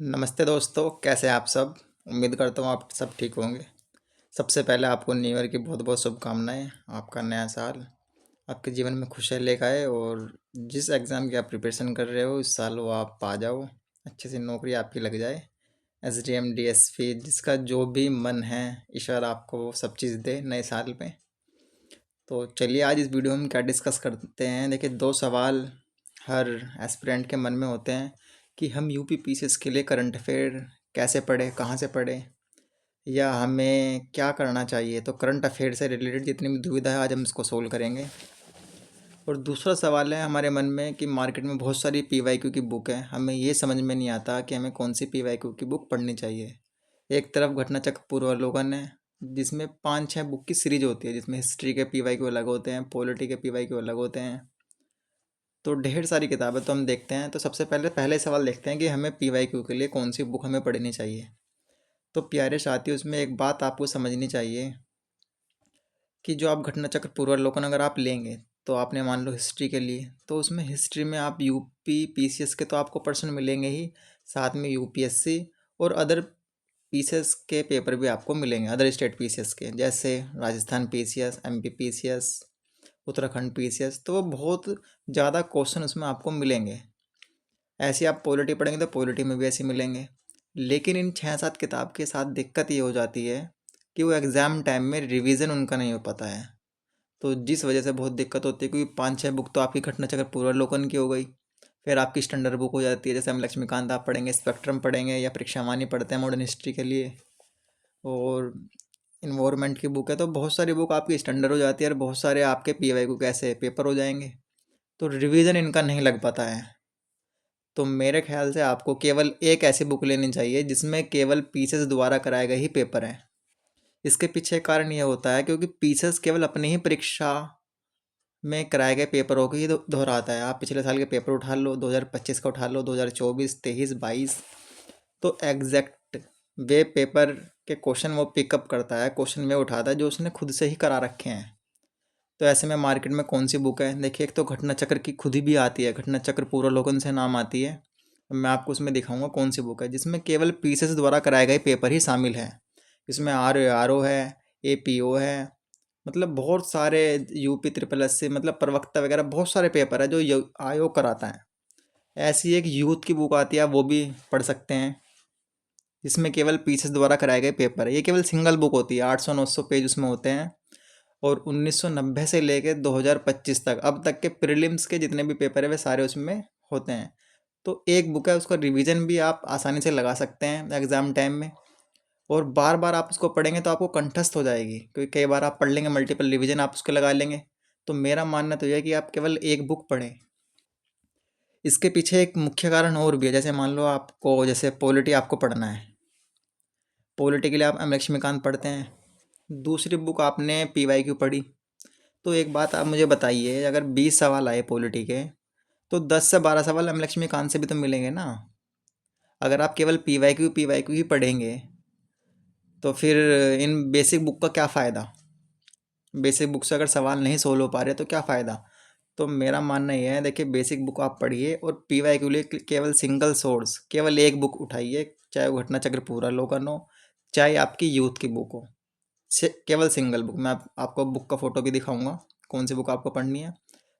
नमस्ते दोस्तों, कैसे हैं आप सब। उम्मीद करता हूँ आप सब ठीक होंगे। सबसे पहले आपको न्यू ईयर की बहुत बहुत शुभकामनाएं। आपका नया साल आपके जीवन में खुशियाँ लेकर आए और जिस एग्ज़ाम की आप प्रिपरेशन कर रहे हो इस साल वो आप पा जाओ, अच्छे से नौकरी आपकी लग जाए। एसडीएम डीएसपी जिसका जो भी मन है ईश्वर आपको वो सब चीज़ दे नए साल में। तो चलिए आज इस वीडियो में क्या डिस्कस करते हैं। देखिए, दो सवाल हर एस्पिरेंट के मन में होते हैं कि हम यूपी पीसीएस के लिए करंट अफेयर कैसे पढ़ें, कहाँ से पढ़ें, या हमें क्या करना चाहिए। तो करंट अफेयर से रिलेटेड जितनी भी दुविधा है आज हम इसको सोल्व करेंगे। और दूसरा सवाल है हमारे मन में कि मार्केट में बहुत सारी पीवाईक्यू की बुक है, हमें ये समझ में नहीं आता कि हमें कौन सी पीवाईक्यू की बुक पढ़नी चाहिए। एक तरफ घटनाचक्र पूर्वावलोकन है जिसमें 5-6 बुक की सीरीज होती है, जिसमें हिस्ट्री के पीवाईक्यू अलग होते हैं, पॉलिटी के पीवाईक्यू अलग होते हैं। तो ढेर सारी किताबें तो हम देखते हैं। तो सबसे पहले सवाल देखते हैं कि हमें पीवाईक्यू के लिए कौन सी बुक हमें पढ़नी चाहिए। तो प्यारे साथियों, उसमें एक बात आपको समझनी चाहिए कि जो आप घटनाचक्र पूर्वावलोकन अगर आप लेंगे तो आपने मान लो हिस्ट्री के लिए, तो उसमें हिस्ट्री में आप यूपी पीसीएस के तो आपको प्रश्न मिलेंगे ही, साथ में यूपीएससी और अदर पीसीएस के पेपर भी आपको मिलेंगे, अदर स्टेट पीसीएस के, जैसे Rajasthan PCS, MP PCS, Uttarakhand PCS. तो वो बहुत ज़्यादा क्वेश्चन उसमें आपको मिलेंगे। ऐसे आप पॉलिटी पढ़ेंगे तो पॉलिटी में भी ऐसे मिलेंगे। लेकिन इन 6-7 किताब के साथ दिक्कत ये हो जाती है कि वो एग्ज़ाम टाइम में रिवीजन उनका नहीं हो पाता है। तो जिस वजह से बहुत दिक्कत होती है, क्योंकि 5-6 बुक तो आपकी घटनाचक्र पूर्वावलोकन की हो गई, फिर आपकी स्टैंडर्ड बुक हो जाती है, जैसे हम लक्ष्मीकांत आप पढ़ेंगे, स्पेक्ट्रम पढ़ेंगे, या परीक्षावाणी पढ़ते हैं मॉडर्न हिस्ट्री के लिए, और इन्वायरमेंट की बुक है। तो बहुत सारी बुक आपकी स्टैंडर्ड हो जाती है और बहुत सारे आपके पीवाईक्यू कैसे पेपर हो जाएंगे, तो रिवीजन इनका नहीं लग पाता है। तो मेरे ख्याल से आपको केवल एक ऐसी बुक लेनी चाहिए जिसमें केवल पीसेस द्वारा कराए गए ही पेपर हैं। इसके पीछे कारण ये होता है क्योंकि पीसेस केवल अपनी ही परीक्षा में कराए गए पेपरों को ही दोहराता है। आप पिछले साल के पेपर उठा लो, 2025 का उठा लो, 2024, 23, 22, तो एग्जैक्ट वे पेपर के क्वेश्चन वो पिकअप करता है, क्वेश्चन में उठाता है जो उसने खुद से ही करा रखे हैं। तो ऐसे में मार्केट में कौन सी बुक है, देखिए, एक तो घटना चक्र की खुद ही भी आती है, घटना चक्र पूर्वावलोकन से नाम आती है। मैं आपको उसमें दिखाऊंगा कौन सी बुक है जिसमें केवल पीसेस द्वारा कराए गए पेपर ही शामिल है। इसमें आर ओ है, एपीओ है, मतलब बहुत सारे यूपी ट्रिपल एस से, मतलब प्रवक्ता वगैरह बहुत सारे पेपर है जो आयोग कराता है। ऐसी एक यूथ की बुक आती है, आप वो भी पढ़ सकते हैं, जिसमें केवल पीसेस द्वारा कराए गए पेपर है। ये केवल सिंगल बुक होती है, 800-900 पेज उसमें होते हैं, और 1990 से लेके 2025 तक अब तक के प्रीलिम्स के जितने भी पेपर है वे सारे उसमें होते हैं। तो एक बुक है, उसका रिवीजन भी आप आसानी से लगा सकते हैं एग्ज़ाम टाइम में, और बार बार आप उसको पढ़ेंगे तो आपको कंठस्थ हो जाएगी, क्योंकि कई बार आप पढ़ लेंगे, मल्टीपल रिवीजन आप उसके लगा लेंगे। तो मेरा मानना तो यह है कि आप केवल एक बुक पढ़ें। इसके पीछे एक मुख्य कारण और भी है, जैसे मान लो आपको, जैसे पॉलिटी आपको पढ़ना है, पॉलिटी के लिए आप एम लक्ष्मीकांत पढ़ते हैं, दूसरी बुक आपने पीवाईक्यू पढ़ी। तो एक बात आप मुझे बताइए, अगर 20 सवाल आए पॉलिटी के, तो 10 से 12 सवाल एम लक्ष्मीकांत से भी तो मिलेंगे ना। अगर आप केवल पीवाईक्यू ही पढ़ेंगे तो फिर इन बेसिक बुक का क्या फ़ायदा। बेसिक बुक से अगर सवाल नहीं सोल्व हो पा रहे तो क्या फ़ायदा। तो मेरा मानना यह है, देखिए, बेसिक बुक आप पढ़िए और पीवाईक्यू लिए केवल सिंगल सोर्स, केवल एक बुक उठाइए, चाहे वो घटना चक्र पूर्वावलोकन हो, चाहे आपकी यूथ की बुक हो, केवल सिंगल बुक। मैं आपको बुक का फ़ोटो भी दिखाऊंगा कौन सी बुक आपको पढ़नी है।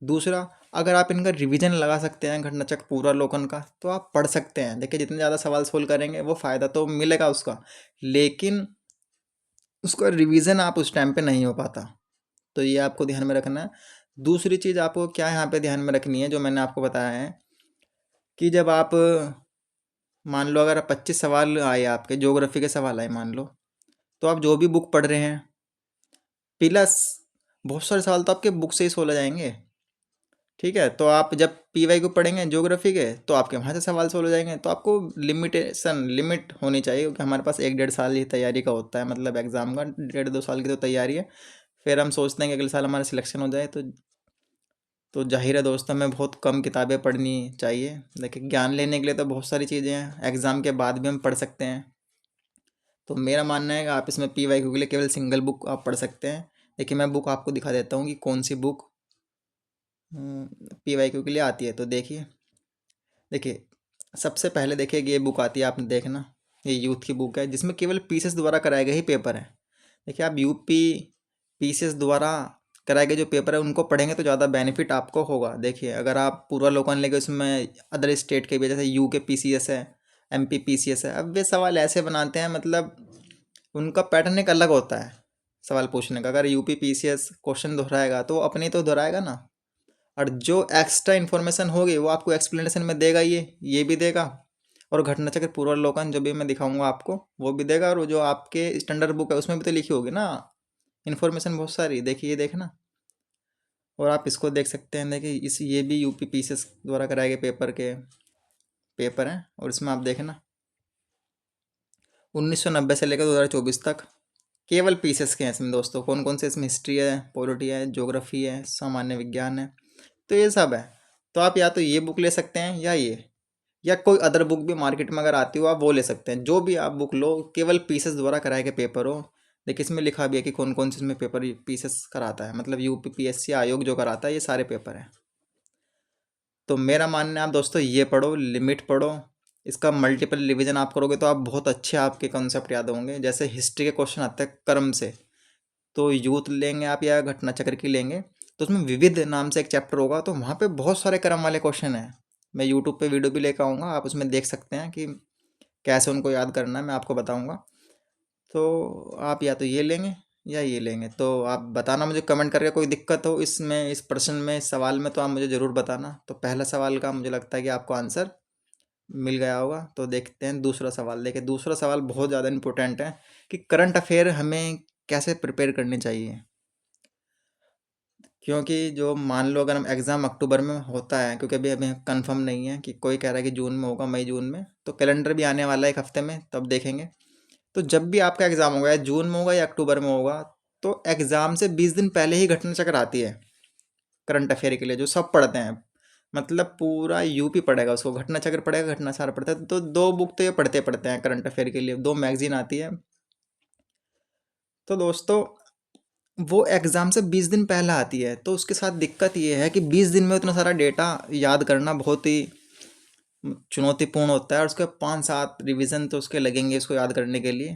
दूसरा, अगर आप इनका रिवीजन लगा सकते हैं घटनाचक्र पूर्वावलोकन का, तो आप पढ़ सकते हैं। देखिए, जितने ज़्यादा सवाल सोल्व करेंगे वो फ़ायदा तो मिलेगा उसका, लेकिन उसका रिवीजन आप उस टाइम पे नहीं हो पाता। तो ये आपको ध्यान में रखना है। दूसरी चीज़ आपको क्या यहाँ पे ध्यान में रखनी है, जो मैंने आपको बताया है, कि जब आप मान लो अगर 25 सवाल आए, आपके ज्योग्राफी के सवाल आए मान लो, तो आप जो भी बुक पढ़ रहे हैं प्लस बहुत सारे सवाल तो आपके बुक से ही सोल्व हो जाएंगे। ठीक है, तो आप जब पीवाई को पढ़ेंगे ज्योग्राफी के, तो आपके वहाँ से सवाल सोल्व हो जाएंगे। तो आपको लिमिट होनी चाहिए, क्योंकि हमारे पास 1-1.5 साल ही तैयारी का होता है, मतलब एग्ज़ाम का 1.5-2 साल की तो तैयारी है। फिर हम सोचते हैं कि अगले साल हमारा सिलेक्शन हो जाए। तो जाहिर है दोस्तों, हमें बहुत कम किताबें पढ़नी चाहिए। देखिए, ज्ञान लेने के लिए तो बहुत सारी चीज़ें हैं, एग्ज़ाम के बाद भी हम पढ़ सकते हैं। तो मेरा मानना है कि आप इसमें पीवाईक्यू के लिए केवल सिंगल बुक आप पढ़ सकते हैं। देखिए, मैं बुक आपको दिखा देता हूँ कि कौन सी बुक पीवाईक्यू के लिए आती है। तो देखिए, सबसे पहले देखिए ये बुक आती है, आपने देखना, ये यूथ की बुक है जिसमें केवल पीसीएस द्वारा कराए गए ही पेपर हैं। देखिए आप यूपी पीसीएस द्वारा कराए गए जो पेपर है उनको पढ़ेंगे तो ज़्यादा बेनिफिट आपको होगा। देखिए अगर आप पूर्वावलोकन लेके उसमें अदर स्टेट के भी, जैसे यू के पीसीएस है, एमपी पीसीएस है, अब वे सवाल ऐसे बनाते हैं, मतलब उनका पैटर्न एक अलग होता है सवाल पूछने का। अगर यूपी पीसीएस क्वेश्चन दोहराएगा तो वो अपनी तो दोहराएगा ना, और जो एक्स्ट्रा इन्फॉर्मेशन होगी वो आपको एक्सप्लेनेशन में देगा, ये भी देगा, और घटना चक्र पूर्वावलोकन जो भी मैं दिखाऊंगा आपको वो भी देगा, और वो जो आपके स्टैंडर्ड बुक है उसमें भी तो लिखी होगी ना इन्फॉर्मेशन बहुत सारी। देखिए ये देखना, और आप इसको देख सकते हैं। देखिए ये भी यूपी पीसीएस द्वारा कराए गए पेपर हैं, और इसमें आप देखना 1990 से लेकर 2024 तक केवल पीसीएस के हैं इसमें दोस्तों। कौन कौन से इसमें? हिस्ट्री है, पॉलिटी है, ज्योग्राफी है, सामान्य विज्ञान है, तो ये सब है। तो आप या तो ये बुक ले सकते हैं या कोई अदर बुक भी मार्केट में अगर आती हो आप वो ले सकते हैं। जो भी आप बुक लो, केवल पीसीएस द्वारा कराए गए पेपर हो। देखिए इसमें लिखा भी है कि कौन कौन से इसमें पेपर पीसीएस कराता है, मतलब यूपीपीएससी आयोग जो कराता है ये सारे पेपर हैं। तो मेरा मानना है आप दोस्तों ये पढ़ो, लिमिट पढ़ो, इसका मल्टीपल रिवीजन आप करोगे तो आप बहुत अच्छे आपके कॉन्सेप्ट याद होंगे। जैसे हिस्ट्री के क्वेश्चन आते हैं कर्म से, तो यूथ लेंगे आप या घटना चक्र की लेंगे तो उसमें विविध नाम से एक चैप्टर होगा, तो वहाँ पे बहुत सारे क्रम वाले क्वेश्चन हैं। मैं यूट्यूब पे वीडियो भी लेकर आऊँगा, आप उसमें देख सकते हैं कि कैसे उनको याद करना है, मैं आपको बताऊँगा। तो आप या तो ये लेंगे या ये लेंगे, तो आप बताना मुझे कमेंट करके। कोई दिक्कत हो इसमें, इस प्रश्न में, इस सवाल में, तो आप मुझे ज़रूर बताना। तो पहला सवाल का मुझे लगता है कि आपको आंसर मिल गया होगा। तो देखते हैं दूसरा सवाल। देखिए दूसरा सवाल बहुत ज़्यादा इम्पोर्टेंट है कि करंट अफेयर हमें कैसे प्रिपेयर करनी चाहिए। क्योंकि जो मान लो अगर हम एग्ज़ाम अक्टूबर में होता है, क्योंकि अभी अभी कंफर्म नहीं है, कि कोई कह रहा है कि जून में होगा, मई जून में, तो कैलेंडर भी आने वाला है एक हफ्ते में, तब देखेंगे। तो जब भी आपका एग्ज़ाम होगा, या जून में होगा या अक्टूबर में होगा, तो एग्ज़ाम से 20 दिन पहले ही घटना चक्र आती है करंट अफेयर के लिए, जो सब पढ़ते हैं। मतलब पूरा यूपी पढ़ेगा उसको, घटना चक्र पढ़ेगा, घटना सार पढ़ता है। तो दो बुक तो ये पढ़ते पढ़ते हैं करंट अफेयर के लिए, दो मैगजीन आती है। तो दोस्तों वो एग्ज़ाम से 20 दिन पहले आती है, तो उसके साथ दिक्कत ये है कि 20 दिन में उतना सारा डेटा याद करना बहुत ही चुनौतीपूर्ण होता है, और उसके 5-7 रिवीजन तो उसके लगेंगे इसको याद करने के लिए।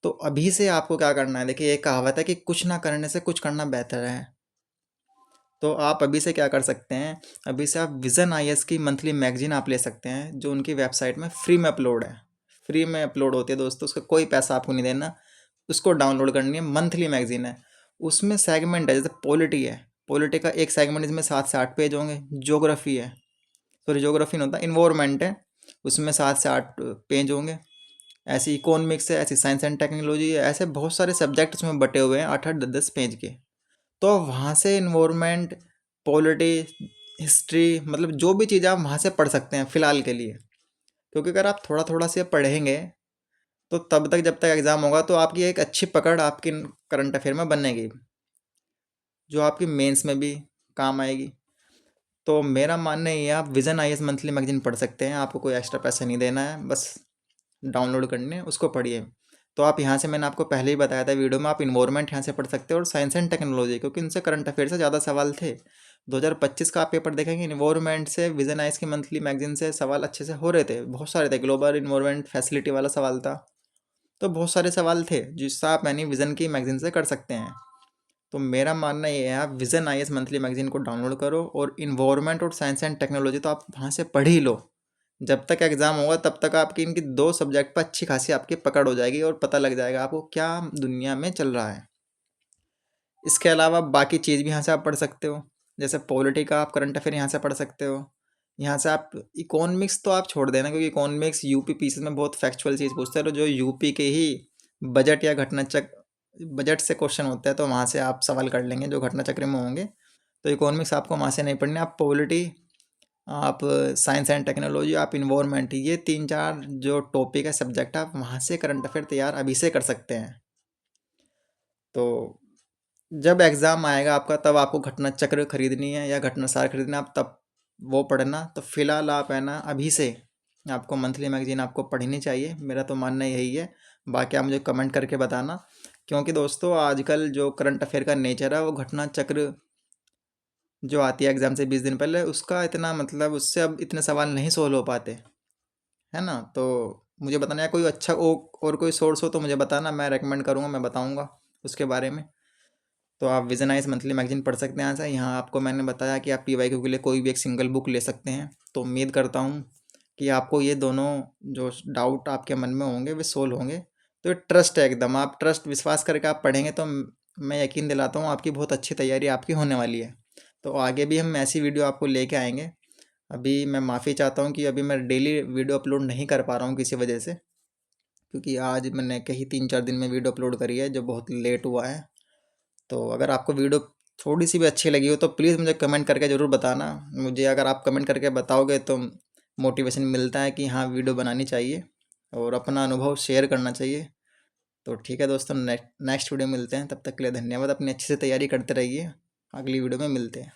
तो अभी से आपको क्या करना है, देखिए एक कहावत है कि कुछ ना करने से कुछ करना बेहतर है। तो आप अभी से क्या कर सकते हैं, अभी से आप विज़न आईएएस की मंथली मैगजीन आप ले सकते हैं, जो उनकी वेबसाइट में फ्री में अपलोड है। फ्री में अपलोड होती है दोस्तों, उसका कोई पैसा आपको नहीं देना, उसको डाउनलोड करनी है। मंथली मैगजीन है, उसमें सेगमेंट है, जैसे पॉलिटी है, पॉलिटी का एक सेगमेंट इसमें 7 से 8 पेज होंगे। ज्योग्राफी है, सॉरी ज्योग्राफी नहीं होता, इन्वायरमेंट है, उसमें 7 से 8 पेज होंगे। ऐसी इकोनॉमिक्स है, ऐसी साइंस एंड टेक्नोलॉजी है, ऐसे बहुत सारे सब्जेक्ट उसमें बटे हुए हैं 8-8 10-10 पेज के। तो वहाँ से इन्वायरमेंट, पॉलिटी, हिस्ट्री, मतलब जो भी चीज़ आप वहाँ से पढ़ सकते हैं फ़िलहाल के लिए। क्योंकि अगर आप थोड़ा थोड़ा से पढ़ेंगे तो तब तक, जब तक एग्ज़ाम होगा, तो आपकी एक अच्छी पकड़ आपकी करंट अफेयर में बनेगी, जो आपकी मेंस में भी काम आएगी। तो मेरा मानना ये है, आप विज़न आईएएस मंथली मैगजीन पढ़ सकते हैं, आपको कोई एक्स्ट्रा पैसा नहीं देना है, बस डाउनलोड करने हैं, उसको पढ़िए। तो आप यहाँ से, मैंने आपको पहले ही बताया था वीडियो में, आप इन्वायरमेंट यहाँ से पढ़ सकते हो, और साइंस एंड टेक्नोलॉजी, क्योंकि इनसे करंट अफेयर से ज़्यादा सवाल थे। 2025 का आप पेपर देखेंगे, इन्वायरमेंट से विजन आइस की मंथली मैगजीन से सवाल अच्छे से हो रहे थे, बहुत सारे थे। ग्लोबल इन्वायरमेंट फैसिलिटी वाला सवाल था, तो बहुत सारे सवाल थे जिससे आप यानी विज़न की मैगजीन से कर सकते हैं। तो मेरा मानना ये है, आप विज़न आईएएस मंथली मैगजीन को डाउनलोड करो, और इन्वायरमेंट और साइंस एंड टेक्नोलॉजी तो आप वहाँ से पढ़ ही लो। जब तक एग्ज़ाम होगा तब तक आपकी इनकी दो सब्जेक्ट पर अच्छी खासी आपकी पकड़ हो जाएगी, और पता लग जाएगा आपको क्या दुनिया में चल रहा है। इसके अलावा बाकी चीज़ भी यहाँ से आप पढ़ सकते हो, जैसे पॉलिटी का आप करंट अफेयर यहाँ से पढ़ सकते हो। यहाँ से आप इकोनॉमिक्स तो आप छोड़ देना, क्योंकि इकोनॉमिक्स यूपी पीसीएस में बहुत फैक्चुअल चीज़ पूछते हैं, तो जो यूपी के ही बजट या घटना चक्र, बजट से क्वेश्चन होते हैं, तो वहाँ से आप सवाल कर लेंगे जो घटना चक्र में होंगे। तो इकोनॉमिक्स आपको वहाँ से नहीं पढ़नी, आप पॉलिटी, आप साइंस एंड टेक्नोलॉजी, आप इन्वायरमेंट, ये 3-4 जो टॉपिक है, सब्जेक्ट, आप वहाँ से करंट अफेयर तैयार अभी से कर सकते हैं। तो जब एग्ज़ाम आएगा आपका, तब आपको घटना चक्र खरीदनी है या घटना सार खरीदना, आप तब वो पढ़ना। तो फिलहाल आप है ना, अभी से आपको मंथली मैगजीन आपको पढ़नी चाहिए, मेरा तो मानना यही है। बाकी आप मुझे कमेंट करके बताना, क्योंकि दोस्तों आजकल जो करंट अफेयर का नेचर है, वो घटना चक्र जो आती है एग्ज़ाम से 20 दिन पहले, उसका इतना मतलब, उससे अब इतने सवाल नहीं सोल्व हो पाते। है ना। तो मुझे बताना, या कोई अच्छा और कोई सोर्स हो तो मुझे बताना, मैं रेकमेंड करूँगा, मैं बताऊँगा उसके बारे में। तो आप विजनाइज मंथली मैगजीन पढ़ सकते हैं यहाँ से। यहाँ आपको मैंने बताया कि आप PYQ के लिए कोई भी एक सिंगल बुक ले सकते हैं। तो उम्मीद करता हूँ कि आपको ये दोनों जो डाउट आपके मन में होंगे वे सोल्व होंगे। तो ये ट्रस्ट है एकदम, आप ट्रस्ट विश्वास करके आप पढ़ेंगे तो मैं यकीन दिलाता हूँ आपकी बहुत अच्छी तैयारी आपकी होने वाली है। तो आगे भी हम ऐसी वीडियो आपको लेके आएंगे। अभी मैं माफ़ी चाहता हूँ कि अभी मैं डेली वीडियो अपलोड नहीं कर पा रहा हूँ किसी वजह से, क्योंकि आज मैंने कहीं 3-4 दिन में वीडियो अपलोड करी है जो बहुत लेट हुआ है। तो अगर आपको वीडियो थोड़ी सी भी अच्छी लगी हो तो प्लीज़ मुझे कमेंट करके ज़रूर बताना। मुझे अगर आप कमेंट करके बताओगे तो मोटिवेशन मिलता है कि हाँ वीडियो बनानी चाहिए और अपना अनुभव शेयर करना चाहिए। तो ठीक है दोस्तों, नेक्स्ट वीडियो मिलते हैं। तब तक के लिए धन्यवाद। अपनी अच्छे से तैयारी करते रहिए। अगली वीडियो में मिलते हैं।